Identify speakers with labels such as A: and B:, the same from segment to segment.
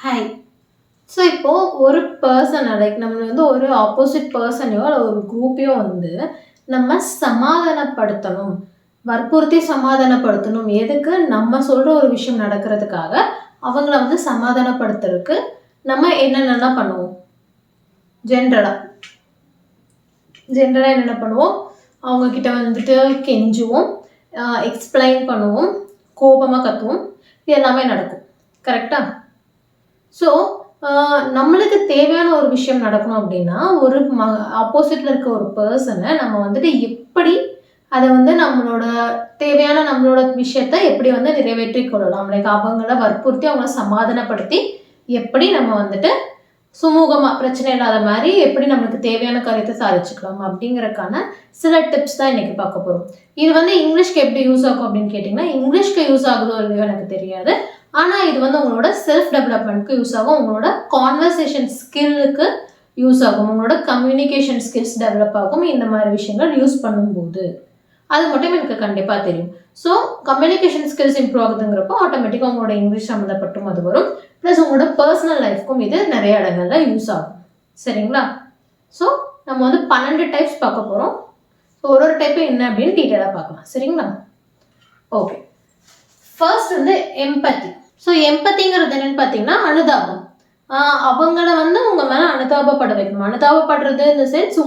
A: Hi. So இப்போது ஒரு பர்சனை நம்ம ஒரு ஆப்போசிட் பர்சனையோ இல்லை ஒரு குரூப்பையோ நம்ம சமாதானப்படுத்தணும், வற்புறுத்தி சமாதானப்படுத்தணும். எதுக்கு? நம்ம சொல்கிற ஒரு விஷயம் நடக்கிறதுக்காக அவங்கள சமாதானப்படுத்துறதுக்கு நம்ம என்னென்னலாம் பண்ணுவோம்? ஜென்ரலாக என்னென்ன பண்ணுவோம்? அவங்கக்கிட்ட கெஞ்சுவோம், எக்ஸ்பிளைன் பண்ணுவோம், கோபமாக கத்துவோம். இது எல்லாமே நடக்கும். கரெக்டாக? ஸோ நம்மளுக்கு தேவையான ஒரு விஷயம் நடக்கணும் அப்படின்னா ஒரு ஆப்போசிட்டில் இருக்க ஒரு பர்சனை நம்ம எப்படி அதை நம்மளோட தேவையான நம்மளோட விஷயத்தை எப்படி நிறைவேற்றி கொள்ளலாம், லைக் அவங்கள வற்புறுத்தி அவங்கள சமாதானப்படுத்தி எப்படி நம்ம சுமூகமாக பிரச்சனை இல்லாத மாதிரி எப்படி நம்மளுக்கு தேவையான காரியத்தை சாதிச்சுக்கலாம் அப்படிங்கிறதுக்கான சில டிப்ஸ் தான் இன்றைக்கி பார்க்க போகிறோம். இது இங்கிலீஷ்க்கு எப்படி யூஸ் ஆகும் அப்படின்னு கேட்டிங்கன்னா, இங்கிலீஷ்க்கு யூஸ் ஆகுதோ இல்லையோ எனக்கு தெரியாது. ஆனால் இது உங்களோட செல்ஃப் டெவலப்மெண்ட்க்கு யூஸ் ஆகும், உங்களோட கான்வர்சேஷன் ஸ்கில்லுக்கு யூஸ் ஆகும், உங்களோட கம்யூனிகேஷன் ஸ்கில்ஸ் டெவலப் ஆகும். இந்த மாதிரி விஷயங்கள் யூஸ் பண்ணும்போது அது மட்டும் எனக்கு கண்டிப்பாக தெரியும். ஸோ கம்யூனிகேஷன் ஸ்கில்ஸ் இம்ப்ரூவ் ஆகுதுங்கிறப்போ ஆட்டோமேட்டிக்காக உங்களோட இங்கிலீஷ் சம்மந்தப்பட்டும் அது வரும். ப்ளஸ் உங்களோட பர்சனல் லைஃப்க்கும் இது நிறைய இடங்கள்ல யூஸ் ஆகும். சரிங்களா? ஸோ நம்ம 12 டைப்ஸ் பார்க்க போகிறோம். ஸோ ஒரு டைப்பு என்ன அப்படின்னு டீட்டெயிலாக பார்க்கலாம். சரிங்களா? ஓகே. ஃபர்ஸ்ட் எம்பத்தி. ஸோ எம்பத்திங்கிறது என்னன்னு பார்த்தீங்கன்னா அனுதாபம். அவங்கள உங்கள் மேலே அனுதாபப்பட வைக்கணும். அனுதாபப்படுறது இந்த சென்ஸ்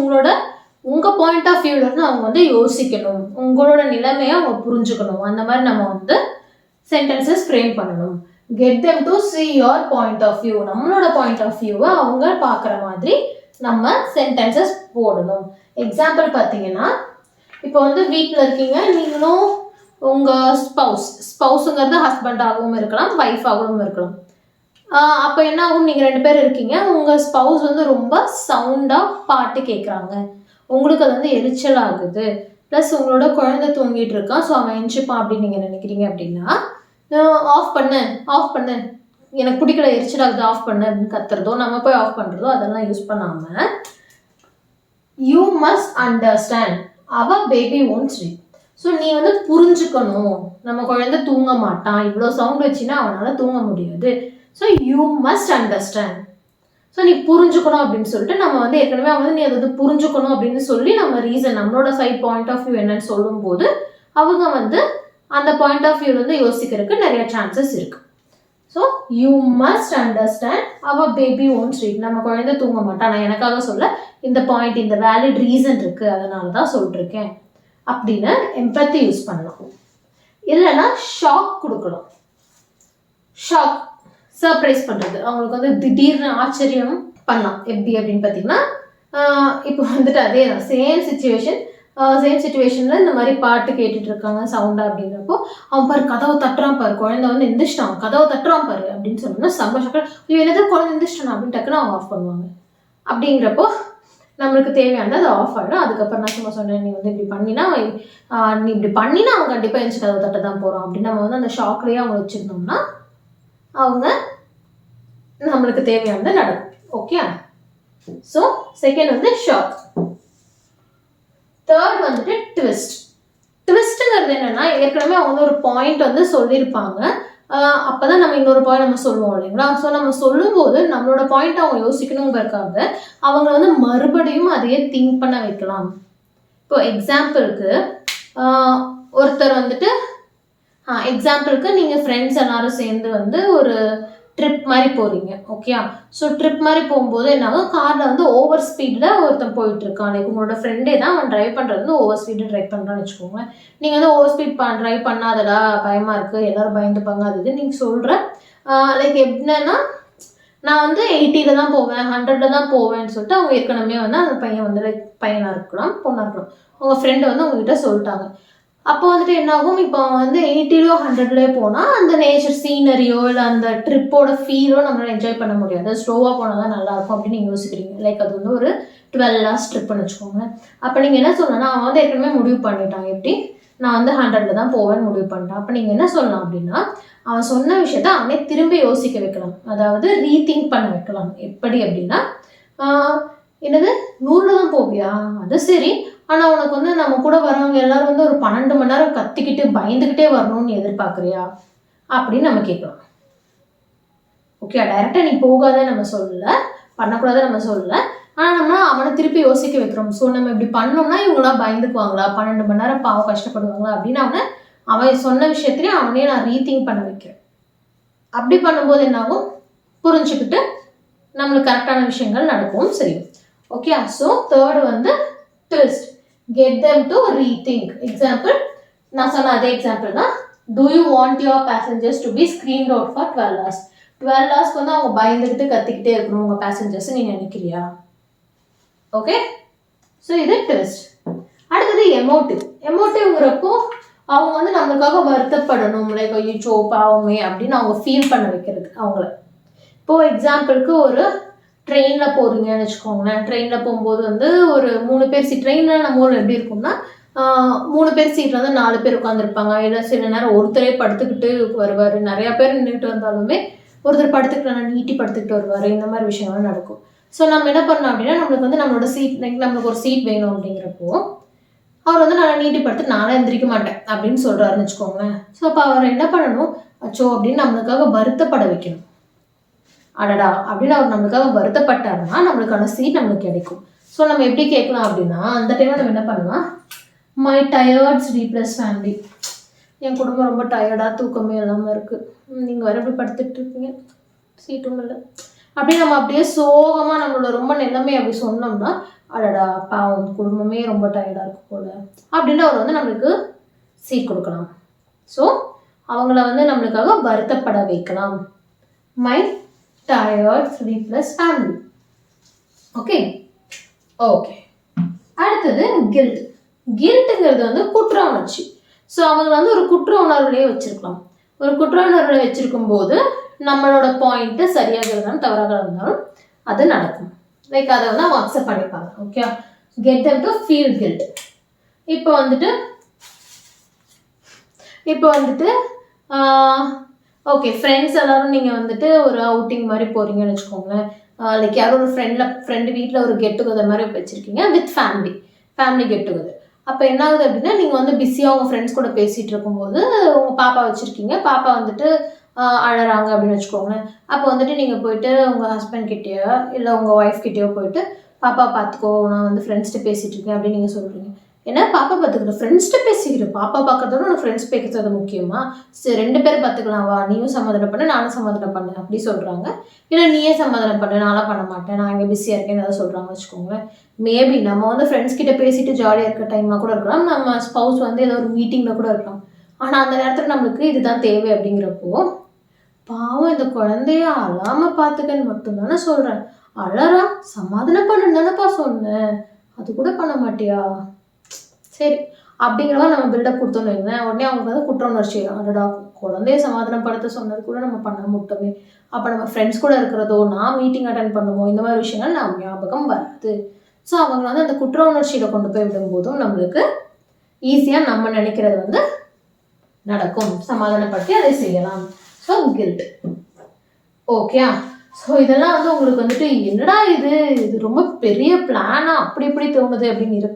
A: உங்கள் பாயிண்ட் ஆஃப் வியூலேருந்து அவங்க யோசிக்கணும், உங்களோட நிலைமையை அவங்க புரிஞ்சுக்கணும். அந்த மாதிரி நம்ம சென்டென்சஸ் ஃப்ரேம் பண்ணணும். Get them to see your point of view. நம்மளோட பாயிண்ட் ஆஃப் வியூவை அவங்க பார்க்குற மாதிரி நம்ம சென்டென்சஸ் போடணும். எக்ஸாம்பிள் பார்த்தீங்கன்னா, இப்போ வீட்டில் இருக்கீங்க, நீங்களும் உங்கள் ஸ்பவுஸுங்கிறது ஹஸ்பண்டாகவும் இருக்கலாம், ஒய்ஃபாகவும் இருக்கலாம். அப்போ என்ன ஆகும்? நீங்கள் 2 பேர் இருக்கீங்க, உங்கள் ஸ்பவுஸ் ரொம்ப சவுண்டாக பாட்டு கேட்குறாங்க, உங்களுக்கு அது எரிச்சல் ஆகுது. ப்ளஸ் உங்களோட குழந்தை தூங்கிட்டு இருக்கான், ஸோ அவன் எஞ்சிப்பான் அப்படின்னு நீங்கள் நினைக்கிறீங்க அப்படின்னா, ஆஃப் பண்ணு, எனக்கு பிடிக்கல, எரிச்சல் ஆகுது, ஆஃப் பண்ணு அப்படின்னு கத்துறதோ நம்ம போய் ஆஃப் பண்ணுறதோ அதெல்லாம் யூஸ் பண்ணாமல், you must understand our baby won't sleep. So நீ புரிஞ்சுக்கணும், நம்ம குழந்தை தூங்க மாட்டான், இவ்வளோ சவுண்ட் வச்சுன்னா அவனால் தூங்க முடியாது. So you must understand. So நீ புரிஞ்சுக்கணும் அப்படின்னு சொல்லிட்டு நம்ம ஏற்கனவே நீ அதை புரிஞ்சுக்கணும் அப்படின்னு சொல்லி நம்ம ரீசன் நம்மளோட சைட் பாயிண்ட் ஆஃப் வியூ என்னன்னு சொல்லும்போது அவங்க அந்த பாயிண்ட் ஆஃப் வியூ யோசிக்கிறதுக்கு நிறைய சான்சஸ் இருக்கு. So you must understand our baby won't sleep. நம்ம குழந்தை தூங்க மாட்டான், நான் எனக்காக சொல்ல, இந்த பாயிண்ட் இந்த வேலிட் ரீசன் இருக்கு, அதனால தான் சொல்லிருக்கேன் அப்படின்னு எம்பத்தி யூஸ் பண்ணலாம். இல்லைன்னா ஷாக் கொடுக்கலாம். ஷாக், சர்ப்ரைஸ் பண்ணுறது, அவங்களுக்கு திடீர்னு ஆச்சரியம் பண்ணலாம். எப்படி அப்படின்னு பார்த்தீங்கன்னா, இப்போ அதே தான் சேம் சுச்சுவேஷனில் இந்த மாதிரி பாட்டு கேட்டுட்டு இருக்காங்க சவுண்டா அப்படிங்கிறப்போ, அவன் பாரு கதவை தட்டுறான் பாரு, குழந்தை எந்திரிச்சிட்டான், கதவை தட்டுறான் பாரு அப்படின்னு சொன்னோம்னா சந்தோஷம், என்னது குழந்தை எந்திரிச்சிட்டான் அப்படின்னு டக்குன்னு அவங்க ஆஃப் பண்ணுவாங்க. அப்படிங்கிறப்போ நம்மளுக்கு தேவையானது அது ஆஃப் ஆகிடும். அதுக்கப்புறம் நான் சும்மா சொன்னேன், நீ இப்படி பண்ணினா அவன் கண்டிப்பாக எழுந்து கதவை தட்ட தான் போகிறான் அப்படின்னு நம்ம அந்த ஷாக்லேயே அவங்க வச்சுருந்தோம்னா அவங்க நம்மளுக்கு தேவையானது நடக்கும். Okay. So second shock. Third twist. ட்விஸ்ட்டுங்கிறது என்னன்னா, ஏற்கனவே அவங்க ஒரு பாயிண்ட் சொல்லியிருப்பாங்க, அப்போதான் நம்ம இன்னொரு பாயிண்ட் நம்ம சொல்லுவோம் இல்லைங்களா? ஸோ நம்ம சொல்லும்போது நம்மளோட பாயிண்ட் அவங்க யோசிக்கணுங்கிறதுக்காக அவங்க மறுபடியும் அதையே திங்க் பண்ண வைக்கலாம். இப்போ எக்ஸாம்பிளுக்கு ஒருத்தர் எக்ஸாம்பிளுக்கு நீங்கள் ஃப்ரெண்ட்ஸ் எல்லாரும் சேர்ந்து ஒரு ட்ரிப் மாதிரி போகிறீங்க. ஓகே. ஸோ ட்ரிப் மாதிரி போகும்போது என்னாகும், காரில் ஓவர் ஸ்பீடில் ஒருத்தன் போயிட்டுருக்கான், லைக் உங்களோட ஃப்ரெண்டே தான், அவன் ட்ரைவ் பண்ணுறது ஓவர் ஸ்பீடில் ட்ரைவ் பண்ணுறான்னு வச்சுக்கோங்க. நீங்கள் ஓவர் ஸ்பீட் ட்ரைவ் பண்ணாதடா, பயமாக இருக்குது, எல்லோரும் பயந்துப்பாங்க, அது நீங்கள் சொல்கிற லைக் என்னன்னா, நான் 80 தான் போவேன், 100 தான் போவேன்னு சொல்லிட்டு அவங்க ஏற்கனவே அந்த பையன் லைக் பையனாக இருக்கலாம், பொண்ணாக இருக்கலாம், உங்கள் ஃப்ரெண்டு உங்ககிட்ட சொல்லிட்டாங்க. அப்போ என்னாகும், இப்போ 80லயோ 100லயோ போனால் அந்த நேச்சர் சீனரியோ இல்லை அந்த ட்ரிப்போட ஃபீலோ நம்மளால் என்ஜாய் பண்ண முடியாது. ஸ்லோவாக போனால் தான் நல்லாயிருக்கும் அப்படின்னு நீங்கள் யோசிக்கிறீங்க. லைக் அது ஒரு 12 hours ட்ரிப்னு வச்சுக்கோங்க. அப்போ நீங்கள் என்ன சொல்லணும்னா, அவன் ஏற்கனவே முடிவு பண்ணிட்டான், எப்படி நான் 100ல் தான் போவேன்னு முடிவு பண்ணிட்டான். அப்போ நீங்கள் என்ன சொல்லலாம் அப்படின்னா, அவன் சொன்ன விஷயத்த அவனே திரும்பி யோசிக்க வைக்கலாம், அதாவது ரீதிங்க் பண்ண வைக்கலாம். எப்படி அப்படின்னா, என்னது 100ல் தான் போவியா, அது சரி, ஆனால் உனக்கு நம்ம கூட வரவங்க எல்லாரும் ஒரு 12 மணி நேரம் கத்திக்கிட்டு பயந்துக்கிட்டே வரணும்னு எதிர்பார்க்குறியா அப்படின்னு நம்ம கேட்கலாம். ஓகே, டைரெக்டாக நீ போகாத நம்ம சொல்லலை, பண்ணக்கூடாத நம்ம சொல்லலை. ஆனால் நம்ம அவனை திருப்பி யோசிக்க வைக்கிறோம். ஸோ நம்ம இப்படி பண்ணோம்னா இவங்களாம் பயந்துக்குவாங்களா, 12 மணி நேரம் பாவம் கஷ்டப்படுவாங்களா அப்படின்னு அவன் சொன்ன விஷயத்துலேயே அவனே நான் ரீதிங்க் பண்ண வைக்கிறேன். அப்படி பண்ணும்போது என்னாகும், புரிஞ்சுக்கிட்டு நம்மளுக்கு கரெக்டான விஷயங்கள் நடக்கும். சரி, ஓகே. ஸோ தேர்டு வந்து twist, get them to rethink. Example நான் சொன்ன அதே எக்ஸாம்பிள் தான். Do you want your passengers to be screened out for 12 hours? 12 hours வந்து அவங்க பயந்துக்கிட்டு கத்திக்கிட்டே இருக்கணும் உங்கள் பேசஞ்சர்ஸ் நீ நினைக்கிறியா? ஓகே, ஸோ இது ட்விஸ்ட். அடுத்தது எமோட்டிவ். எமோட்டிவ்ங்கிறப்போ அவங்க வந்து நம்மளுக்காக வருத்தப்படணும், லைக் ஐயோ பாவமே அப்படின்னு அவங்க ஃபீல் பண்ண வைக்கிறது அவங்கள. இப்போது எக்ஸாம்பிளுக்கு ஒரு ட்ரெயினில் போகிறீங்கன்னு வச்சுக்கோங்களேன். ட்ரெயினில் போகும்போது வந்து ஒரு 3 பேர் சீட், ட்ரெயினில் நம்ம ஊரில் எப்படி இருக்கும்னா 3 பேர் சீட்டில் வந்து 4 பேர் உட்காந்துருப்பாங்க. இல்லை சில நேரம் ஒருத்தரே படுத்துக்கிட்டு வருவார். நிறையா பேர் நின்றுட்டு வந்தாலுமே ஒருத்தர் படுத்துக்கிட்டு நீட்டி படுத்துக்கிட்டு வருவார். இந்த மாதிரி விஷயங்கள் நடக்கும். ஸோ நம்ம என்ன பண்ணோம் அப்படின்னா, நம்மளுக்கு வந்து நம்மளோட சீட், நம்மளுக்கு ஒரு சீட் வேணும் அப்படிங்கிறப்போ அவர் வந்து நான் நீட்டி படுத்து நானே எந்திரிக்க மாட்டேன் அப்படின்னு சொல்கிறாருன்னு வச்சுக்கோங்களேன். ஸோ அப்போ அவர் என்ன பண்ணணும், அச்சோ அப்படின்னு நம்மளுக்காக வருத்தப்பட வைக்கணும். அடடா அப்படின்னு அவர் நம்மளுக்காக வருத்தப்பட்டாருன்னா நம்மளுக்கான சீட் நம்மளுக்கு கிடைக்கும். ஸோ நம்ம எப்படி கேட்கலாம் அப்படின்னா, அந்த டைமில் நம்ம என்ன பண்ணலாம், மை டயர்ட் ஸ்லீப்லெஸ் ஃபேமிலி, என் குடும்பம் ரொம்ப டயர்டாக தூக்கமே இல்லாமல் இருக்குது, நீங்கள் வர எப்படி படுத்துட்டு இருக்கீங்க, சீட்டும் இல்லை அப்படின்னு நம்ம அப்படியே சோகமாக நம்மளோட ரொம்ப நிலைமை அப்படி சொன்னோம்னா, அடடா பாவம் குடும்பமே ரொம்ப டயர்டாக இருக்கு போல அப்படின்னு அவர் வந்து நம்மளுக்கு சீட் கொடுக்கலாம். ஸோ அவங்கள வந்து நம்மளுக்காக வருத்தப்பட வைக்கலாம். My tired sleepless family. Okay okay. அடுத்தது கில்ட். கில்ட்டுங்கிறது வந்து குற்ற உணர்ச்சி. ஸோ அவங்க வந்து ஒரு குற்ற உணர்வுலேயே வச்சிருக்கலாம். ஒரு குற்ற உணர்வுல வச்சிருக்கும் போது நம்மளோட பாயிண்ட்டு சரியாக இருந்தாலும் தவறாக இருந்தாலும் அது நடக்கும். லைக் அதை வந்து அவங்க அக்செப்ட் பண்ணிப்பாங்க. Okay, get them to feel guilt. இப்போ வந்துட்டு ஓகே, ஃப்ரெண்ட்ஸ் எல்லாரும் நீங்கள் வந்துட்டு ஒரு அவுட்டிங் மாதிரி போகிறீங்கன்னு வச்சுக்கோங்களேன். லைக் யாரும் ஒரு ஃப்ரெண்டு வீட்டில் ஒரு கெட் டுகெதர் மாதிரி வச்சுருக்கீங்க வித் ஃபேமிலி கெட் டுகெதர். அப்போ என்ன ஆகுது அப்படின்னா, நீங்கள் வந்து பிஸியாக உங்கள் ஃப்ரெண்ட்ஸ் கூட பேசிகிட்டு இருக்கும்போது உங்கள் பாப்பா வச்சுருக்கீங்க, பாப்பா வந்துட்டு அழறாங்க அப்படின்னு வச்சுக்கோங்களேன். அப்போ வந்துட்டு நீங்கள் போயிட்டு உங்கள் ஹஸ்பண்ட் கிட்டேயோ இல்லை உங்கள் ஒய்ஃப் கிட்டேயோ போயிட்டு பாப்பா பார்த்துக்கோ, நான் வந்து ஃப்ரெண்ட்ஸ்ட்டு பேசிகிட்டு இருக்கேன் அப்படின்னு நீங்கள் சொல்கிறீங்க. ஏன்னா பாப்பா பார்த்துக்கிற ஃப்ரெண்ட்ஸ்ட்டு பேசிக்கிறேன், பாப்பா பார்க்கறதோட உனக்கு ஃப்ரெண்ட்ஸ் பேசுறது முக்கியமா, சரி 2 பேர் பார்த்துக்கலாம் வா, நீயும் சமாதானம் பண்ணு நானும் சமாதானம் பண்ணு அப்படி சொல்கிறாங்க. இல்லை நீயே சமாதானம் பண்ணு நான்லாம் பண்ண மாட்டேன், நான் இங்கே பிஸியாக இருக்கேன்னு ஏதாவது சொல்கிறாங்க வச்சுக்கோங்களேன். மேபி நம்ம வந்து ஃப்ரெண்ட்ஸ் கிட்ட பேசிட்டு ஜாலியாக இருக்க டைமாக கூட இருக்கலாம், நம்ம ஸ்பவுஸ் வந்து ஏதோ ஒரு மீட்டிங்கில் கூட இருக்கலாம். ஆனால் அந்த நேரத்தில் நம்மளுக்கு இதுதான் தேவை அப்படிங்கிறப்போ, பாவம் இந்த குழந்தைய அழாமல் பார்த்துக்கன்னு மட்டும்தானே சொல்கிறேன், அழறா சமாதானம் பண்ணுன்னு தானேப்பா சொன்னேன், அது கூட பண்ண மாட்டியா, சரி அப்படிங்கிறவா நம்ம பில்டப் கொடுத்தோன்னு வைங்களேன். உடனே அவங்களுக்கு வந்து குற்ற உணர்ச்சி, அடடா குழந்தைய சமாதானப்படுத்த சொன்னது கூட நம்ம பண்ண முட்டோமே, அப்போ நம்ம ஃப்ரெண்ட்ஸ் கூட இருக்கிறதோ நான் மீட்டிங் அட்டென்ட் பண்ணுவோம் இந்த மாதிரி விஷயங்கள் நம்ம ஞாபகம் வராது. ஸோ அவங்க வந்து அந்த குற்ற உணர்ச்சியில் கொண்டு போய் விடும்போதும் நம்மளுக்கு ஈஸியாக நம்ம நினைக்கிறது வந்து நடக்கும், சமாதானப்படுத்தி அதை செய்யலாம். So guilt. ஓகே, ஸோ இதெல்லாம் வந்து உங்களுக்கு வந்துட்டு என்னடா இது ரொம்ப பெரிய பிளானா அப்படி இப்படி தோணுது அப்படின்னு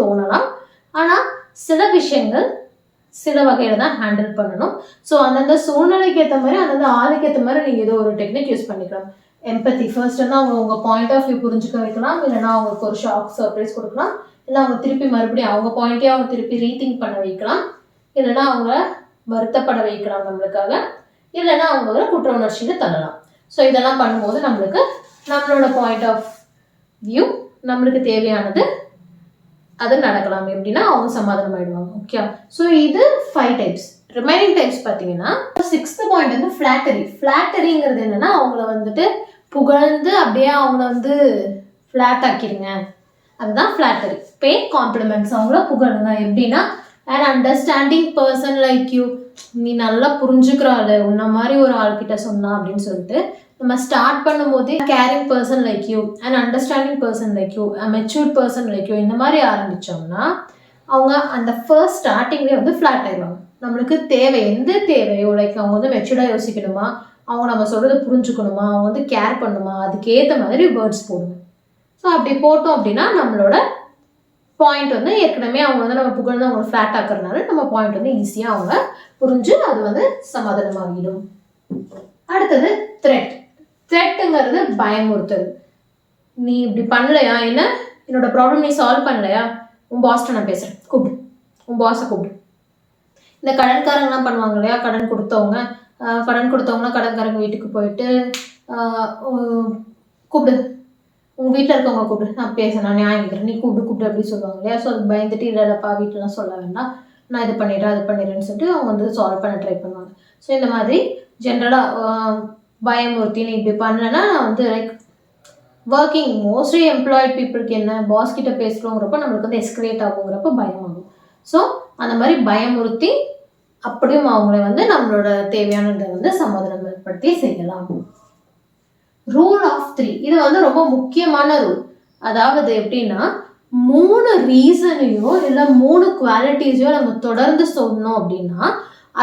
A: தோணலாம். ஆனால் சில விஷயங்கள் சில வகையில் தான் ஹேண்டில் பண்ணணும். ஸோ அந்தந்த சூழ்நிலைக்கு ஏற்ற மாதிரி அந்தந்த ஆளுக்கு ஏற்ற மாதிரி நீங்கள் ஏதோ ஒரு டெக்னிக் யூஸ் பண்ணிக்கலாம். எம்பத்தி ஃபர்ஸ்ட் வந்து அவங்க உங்கள் பாயிண்ட் ஆஃப் வியூ புரிஞ்சுக்க வைக்கலாம், இல்லைனா அவங்களுக்கு ஒரு ஷாக் சர்ப்ரைஸ் கொடுக்கலாம், இல்லை அவங்க திருப்பி மறுபடியும் அவங்க பாயிண்ட்டே அவங்க திருப்பி ரீதிங்க் பண்ண வைக்கலாம், இல்லைனா அவங்க வருத்தப்பட வைக்கலாம் நம்மளுக்காக, இல்லைனா அவங்களோட குற்ற உணர்ச்சியில் தள்ளலாம். ஸோ இதெல்லாம் பண்ணும்போது நம்மளோட பாயிண்ட் ஆஃப் வியூ நம்மளுக்கு தேவையானது அது நடக்கலாம். எப்படின்னா அவங்க சமாதானம் ஆயிடுவாங்க. ஓகே, ஸோ இது 5 டைப்ஸ். ரிமைனிங் டைப்ஸ் பார்த்தீங்கன்னா 6th பாயிண்ட் வந்து ஃப்ளாட்டரிங்கிறது என்னன்னா, அவங்கள வந்துட்டு புகழ்ந்து அப்படியே அவங்கள வந்து ஃப்ளாட் ஆக்கிடுங்க, அதுதான் ஃப்ளாட்டரி. பே காம்ப்ளிமெண்ட்ஸ், அவங்கள புகழுங்க. எப்படின்னா an understanding person like you, நீ நல்லா புரிஞ்சுக்கிற ஆளு, உன்ன மாதிரி ஒரு ஆள்கிட்ட சொன்னா அப்படின்னு சொல்லிட்டு நம்ம ஸ்டார்ட் பண்ணும்போதே carrying person like you, and understanding person like you, matured person like you இந்த மாதிரி ஆரம்பித்தோம்னா அவங்க அந்த ஃபர்ஸ்ட் ஸ்டார்டிங்லேயே வந்து ஃப்ளாட் ஆயிடுவாங்க. நம்மளுக்கு எந்த தேவையோ, லைக் அவங்க வந்து மெச்சூர்டாக யோசிக்கணுமா, அவங்க நம்ம சொல்கிறத புரிஞ்சுக்கணுமா, அவங்க வந்து கேர் பண்ணணுமா, அதுக்கேற்ற மாதிரி வேர்ட்ஸ் போடுங்க. ஸோ அப்படி போட்டோம் அப்படின்னா நம்மளோட பாயிண்ட் வந்து ஏற்கனவே அவங்க வந்து நம்ம புகழ்ந்து அவங்க ஃப்ளாட் ஆக்குறதுனால நம்ம பாயிண்ட் வந்து ஈஸியாக அவங்க புரிஞ்சு அது வந்து சமாதானமாகிடும். அடுத்தது த்ரெட். த்ரெட்டுங்கிறது பயமுறுத்தல். நீ இப்படி பண்ணலையா, என்ன என்னோட ப்ராப்ளம் நீ சால்வ் பண்ணலையா, உன் பாஸ்ட்ட நான் பேசுகிறேன், கூப்பிடு, உன் பாஸை கூப்பிடு. இந்த கடன்காரங்கலாம் பண்ணுவாங்க இல்லையா, கடன் கொடுத்தவங்கன்னா கடன்காரங்க வீட்டுக்கு போயிட்டு கூப்பிடு, உங்கள் வீட்டில் இருக்கவங்க கூப்பிடு, நான் பேசுகிறேன், நான் நியாயம் கேட்குறேன், நீ கூப்பிடு அப்படி சொல்லுவாங்க இல்லையா. ஸோ அது பயந்துட்டு இல்லைப்பா வீட்டிலலாம் சொல்ல வேண்டாம், நான் இது பண்ணிடுறேன் அது பண்ணிடுறேன்னு சொல்லிட்டு அவங்க வந்து சால்வ் பண்ண ட்ரை பண்ணுவாங்க. ஸோ இந்த மாதிரி ஜென்ரலாக பயமுறுத்தி நீ இப்படி பண்ணலைன்னா நான் வந்து லைக் ஒர்க்கிங் மோஸ்ட்லி எம்ப்ளாய்ட் பீப்புளுக்கு என்ன பாஸ் கிட்ட பேசுகிறோங்கிறப்ப நம்மளுக்கு வந்து எஸ்கலேட் ஆகுங்கிறப்ப பயமாகும். ஸோ அந்த மாதிரி பயமுறுத்தி அப்படியும் அவங்களை வந்து நம்மளோட தேவையானதை வந்து சமாதானப்படுத்தி செய்யலாம். ரூல் ஆஃப் 3 இது வந்து ரொம்ப முக்கியமான ரூல். அதாவது எப்படின்னா 3 ரீசனையோ இல்லை 3 குவாலிட்டிஸையோ நம்ம தொடர்ந்து சொன்னோம் அப்படின்னா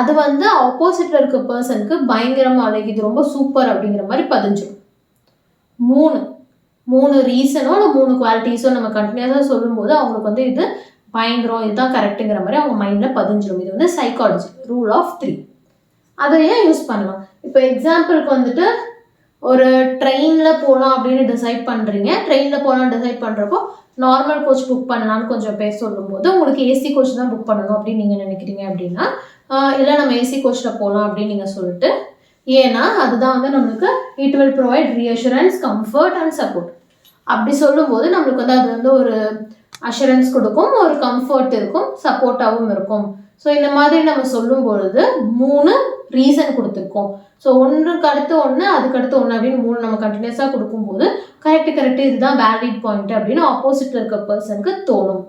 A: அது வந்து ஆப்போசிட்ல இருக்க பர்சனுக்கு பயங்கரமா இது ரொம்ப சூப்பர் அப்படிங்கிற மாதிரி பதிஞ்சிடும். 3 ரீசனோ இல்லை 3 குவாலிட்டிஸோ நம்ம கண்டினியூஸாக சொல்லும்போது அவங்களுக்கு வந்து இது பயங்கரம், இதுதான் கரெக்டுங்கிற மாதிரி அவங்க மைண்டில் பதிஞ்சிடும். இது வந்து சைக்காலஜி ரூல் ஆஃப் 3. அதை ஏன் யூஸ் பண்ணலாம்? இப்போ எக்ஸாம்பிளுக்கு வந்துட்டு ஒரு ட்ரெயினில் போகலாம் அப்படின்னு டிசைட் பண்ணுறீங்க. ட்ரெயினில் போகலான்னு டிசைட் பண்ணுறப்போ நார்மல் கோச் புக் பண்ணலான்னு கொஞ்சம் பேர் சொல்லும்போது உங்களுக்கு ஏசி கோச் தான் புக் பண்ணணும் அப்படின்னு நீங்கள் நினைக்கிறீங்க அப்படின்னா இல்லை நம்ம ஏசி கோச்சில் போகலாம் அப்படின்னு நீங்கள் சொல்லிட்டு, ஏன்னா அதுதான் வந்து நம்மளுக்கு it will provide reassurance, comfort and support. அப்படி சொல்லும்போது நம்மளுக்கு வந்து அது வந்து ஒரு அஷூரன்ஸ் கொடுக்கும், ஒரு கம்ஃபர்ட் இருக்கும், சப்போர்ட்டாகவும் இருக்கும். ஸோ இந்த மாதிரி நம்ம சொல்லும் பொழுது 3 ரீசன் கொடுத்துருக்கோம். ஸோ ஒன்றுக்கு அடுத்து ஒன்று அதுக்கடுத்து ஒன்று அப்படின்னு 3 நம்ம கண்டினியூஸாக கொடுக்கும்போது கரெக்டு இதுதான் வேலிட் பாயிண்ட் அப்படின்னு ஆப்போசிட்ல இருக்க பர்சனுக்கு தோணும்.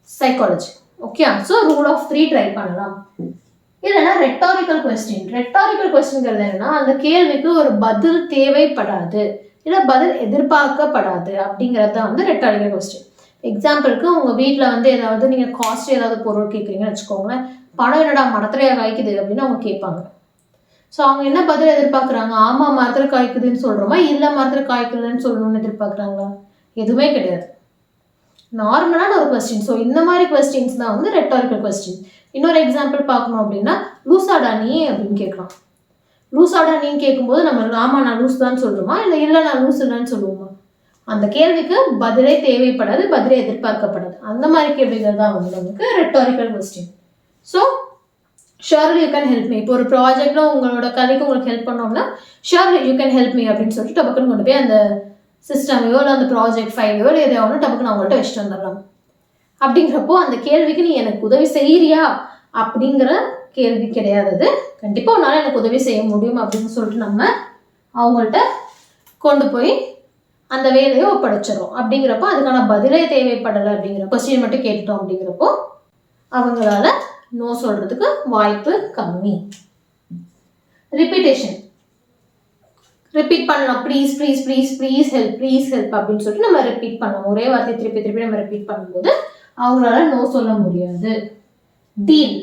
A: Psychology. Okay. So rule of 3 try பண்ணலாம். இல்லைன்னா ரெட்டாரிக்கல் கொஸ்டின்ங்கிறது என்னன்னா அந்த கேள்விக்கு ஒரு பதில் தேவைப்படாது இல்லை பதில் எதிர்பார்க்கப்படாது அப்படிங்கிறது தான் வந்து ரெட்டாரிக்கல் கொஸ்டின். எக்ஸாம்பிளுக்கு உங்கள் வீட்டில் வந்து ஏதாவது நீங்கள் காஸ்ட் ஏதாவது பொருள் கேட்குறீங்கன்னு வச்சுக்கோங்களேன். பணம் என்னடா மரத்துலையா காய்க்குது அப்படின்னு அவங்க கேட்பாங்க. ஸோ அவங்க என்ன பதில் எதிர்பார்க்குறாங்க? ஆமாம் மரத்தில் காய்க்குதுன்னு சொல்கிறோமா இல்லை மரத்தில் காய்க்குதுன்னு சொல்லணும்னு எதிர்பார்க்குறாங்களா? எதுவுமே கிடையாது. நார்மலான ஒரு கொஸ்டின். ஸோ இந்த மாதிரி கொஸ்டின்ஸ் தான் வந்து ரெட்டாரிக்கல் கொஸ்டின். இன்னொரு எக்ஸாம்பிள் பார்க்கணும் அப்படின்னா லூசாடா நீ அப்படின்னு கேட்கலாம். லூசாடா நீன்னு கேட்கும்போது நம்ம ஆமாம் நான் லூஸ் தான் சொல்லுமா இல்லை நான் லூஸ் இல்லைன்னு சொல்லுவோமா? அந்த கேள்விக்கு பதிலே தேவைப்படாது, பதிலே எதிர்பார்க்கப்படாது. அந்த மாதிரி கேள்விகள் தான் வந்து நமக்கு rhetorical question. So surely you can help me. இப்போ ஒரு ப்ராஜெக்ட்ல உங்களோட கதைக்கு உங்களுக்கு ஹெல்ப் பண்ணோம்னா surely you can help me அப்படின்னு சொல்லிட்டு டபக்குன்னு கொண்டு போய் அந்த சிஸ்டமையோ இல்லை அந்த ப்ராஜெக்ட் ஃபைலையோ இல்லை எதையாவது டபக்குன்னு அவங்கள்ட்ட வச்சுட்டு வந்துடலாம். அப்படிங்கிறப்போ அந்த கேள்விக்கு நீ எனக்கு உதவி செய்யறியா அப்படிங்கிற கேள்வி கிடையாது. கண்டிப்பாக உன்னால் எனக்கு உதவி செய்ய முடியும் அப்படின்னு சொல்லிட்டு நம்ம அவங்கள்ட்ட கொண்டு போய் அந்த வேலையை ஒப்படைச்சிடும். அப்படிங்கிறப்போ அதுக்கான பதிலே தேவைப்படலை அப்படிங்கிற கொஸ்டின் மட்டும் கேட்டுட்டோம். அப்படிங்கிறப்போ அவங்களால நோ சொல்றதுக்கு வாய்ப்பு கம்மி. ரிப்பீட்டேஷன். ரிப்பீட் பண்ணலாம். Please please please please help அப்படின்னு சொல்லிட்டு நம்ம ரிப்பீட் பண்ணலாம். ஒரே வார்த்தையை திருப்பி நம்ம ரிப்பீட் பண்ணும்போது அவங்களால நோ சொல்ல முடியாது. டீல்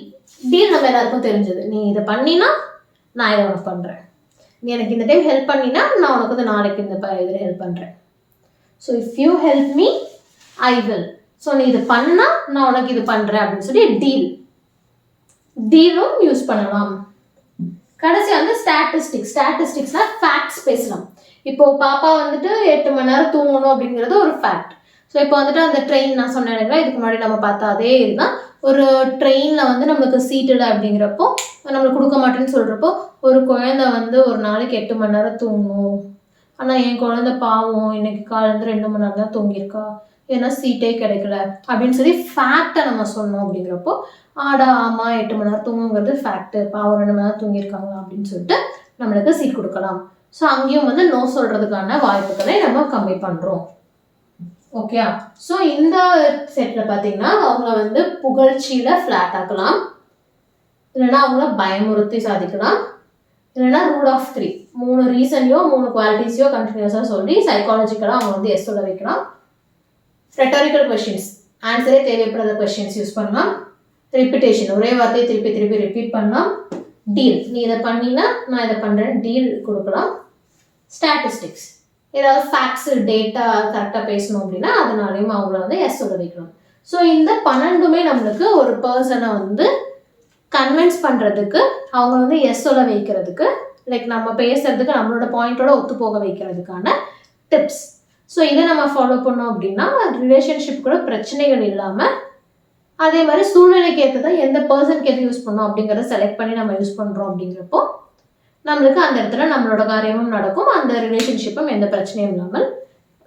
A: நம்ம எல்லாருக்கும் தெரிஞ்சது. நீ இதை பண்ணினா நான் இதை உனக்கு பண்ணுறேன், நீ எனக்கு இந்த டைம் ஹெல்ப் பண்ணினா நான் உனக்கு வந்து நாளைக்கு இந்த இதில் ஹெல்ப் பண்ணுறேன். So if you help me I will. So நீ இது பண்ணா நான் உனக்கு இது பண்ணுறேன் அப்படின்னு சொல்லி டீலும் யூஸ் பண்ணலாம். கடைசி வந்து ஸ்டாட்டிஸ்டிக்ஸ்னா ஃபேக்ட்ஸ் பேசலாம். இப்போ பாப்பா வந்துட்டு 8 மணி நேரம் தூங்கணும் அப்படிங்கிறது ஒரு ஃபேக்ட். ஸோ இப்போ வந்துட்டு அந்த ட்ரெயின் நான் சொன்னேன் இதுக்கு முன்னாடி நம்ம பார்த்தா அதே இதுதான். ஒரு ட்ரெயினில் வந்து நம்மளுக்கு சீட்டடு அப்படிங்கிறப்போ நம்மளுக்கு கொடுக்க மாட்டேன்னு சொல்கிறப்போ ஒரு குழந்தை வந்து ஒரு நாளைக்கு 8 மணி நேரம் தூங்கணும், ஆனால் என் குழந்தை பாவம் இன்னைக்கு காலேருந்து 2 மணி நேரம் தான் தூங்கியிருக்கா, ஏன்னா சீட்டே கிடைக்கல அப்படின்னு சொல்லி ஃபேக்டை நம்ம சொன்னோம். அப்படிங்கிறப்போ ஆமாம் 8 மணி நேரம் தூங்குங்கிறது ஃபேக்ட்டு, பாவம் 2 மணி நேரம் தூங்கியிருக்காங்களா அப்படின்னு சொல்லிட்டு நம்மளுக்கு சீட் கொடுக்கலாம். ஸோ அங்கேயும் வந்து நோ சொல்கிறதுக்கான வாய்ப்புகளை நம்ம கம்மி பண்ணுறோம். ஓகே. ஸோ இந்த செட்டில் பார்த்தீங்கன்னா அவங்கள வந்து புகழ்ச்சியில் ஃப்ளாட் ஆக்கலாம், இல்லைன்னா அவங்கள பயமுறுத்தி சாதிக்கலாம், இல்லைன்னா ரூல் ஆஃப் 3 3 ரீசனையோ 3 குவாலிட்டிஸையோ கண்டினியூஸாக சொல்லி சைக்காலஜிக்கலாக அவங்க வந்து எஸ் சொல்ல வைக்கலாம். ரெட்டாரிக்கல் கொஸ்டின்ஸ் ஆன்சரே தேவைப்படாத கொஸ்டின்ஸ் யூஸ் பண்ணலாம். ரிப்பீட்டேஷன் ஒரே வார்த்தையை திருப்பி ரிப்பீட் பண்ணலாம். டீல் நீ இதை பண்ணினா நான் இதை பண்ணுறேன் டீல் கொடுக்கலாம். ஸ்டாட்டிஸ்டிக்ஸ் ஏதாவது ஃபேக்ட்ஸு டேட்டா கரெக்டாக பேசணும் அப்படின்னா அதனாலையும் அவங்கள வந்து எஸ் சொல்ல வைக்கலாம். ஸோ இந்த 12மே நம்மளுக்கு ஒரு பர்சனை வந்து கன்வின்ஸ் பண்ணுறதுக்கு அவங்க வந்து எஸ் சொல்ல வைக்கிறதுக்கு லைக் நம்ம பேசுறதுக்கு நம்மளோட பாயிண்டோட ஒத்து போக வைக்கிறதுக்கான டிப்ஸ். ஸோ இதை நம்ம ஃபாலோ பண்ணோம் அப்படின்னா ரிலேஷன்ஷிப் கூட பிரச்சனைகள் இல்லாமல், அதே மாதிரி சூழ்நிலைக்கு ஏற்றதை எந்த பர்சனுக்கு எது யூஸ் பண்ணோம் அப்படிங்கிறத செலக்ட் பண்ணி நம்ம யூஸ் பண்ணுறோம் அப்படிங்கிறப்போ நம்மளுக்கு அந்த இடத்துல நம்மளோட காரியமும் நடக்கும், அந்த ரிலேஷன்ஷிப்பும் எந்த பிரச்சனையும் இல்லாமல்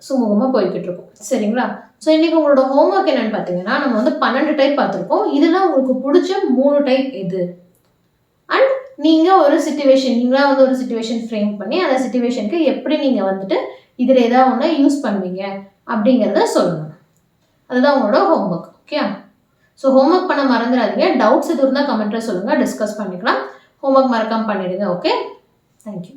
A: சுமூகமாக போய்கிட்டு இருக்கும். சரிங்களா? ஸோ இன்றைக்கி உங்களோட ஹோம்ஒர்க் என்னென்னு பார்த்தீங்கன்னா, நம்ம வந்து 12 டைப் பார்த்துருக்கோம். இதில் உங்களுக்கு பிடிச்ச 3 டைப் எது? அண்ட் நீங்கள் ஒரு சிச்சுவேஷன், நீங்களாக வந்து ஒரு சிச்சுவேஷன் ஃப்ரேம் பண்ணி அந்த சிச்சுவேஷனுக்கு எப்படி நீங்கள் வந்துட்டு இதில் ஏதாவது ஒன்று யூஸ் பண்ணுவீங்க அப்படிங்கிறத சொல்லணும். அதுதான் உங்களோட ஹோம்ஒர்க். ஓகே? ஸோ ஹோம்ஒர்க் பண்ண மறந்துடாதீங்க. டவுட்ஸ் எது இருந்தால் கமெண்ட்டில் சொல்லுங்கள், டிஸ்கஸ் பண்ணிக்கலாம். ஹோம்ஒர்க் மறக்காமல் பண்ணிவிடுங்க. ஓகே? தேங்க்யூ.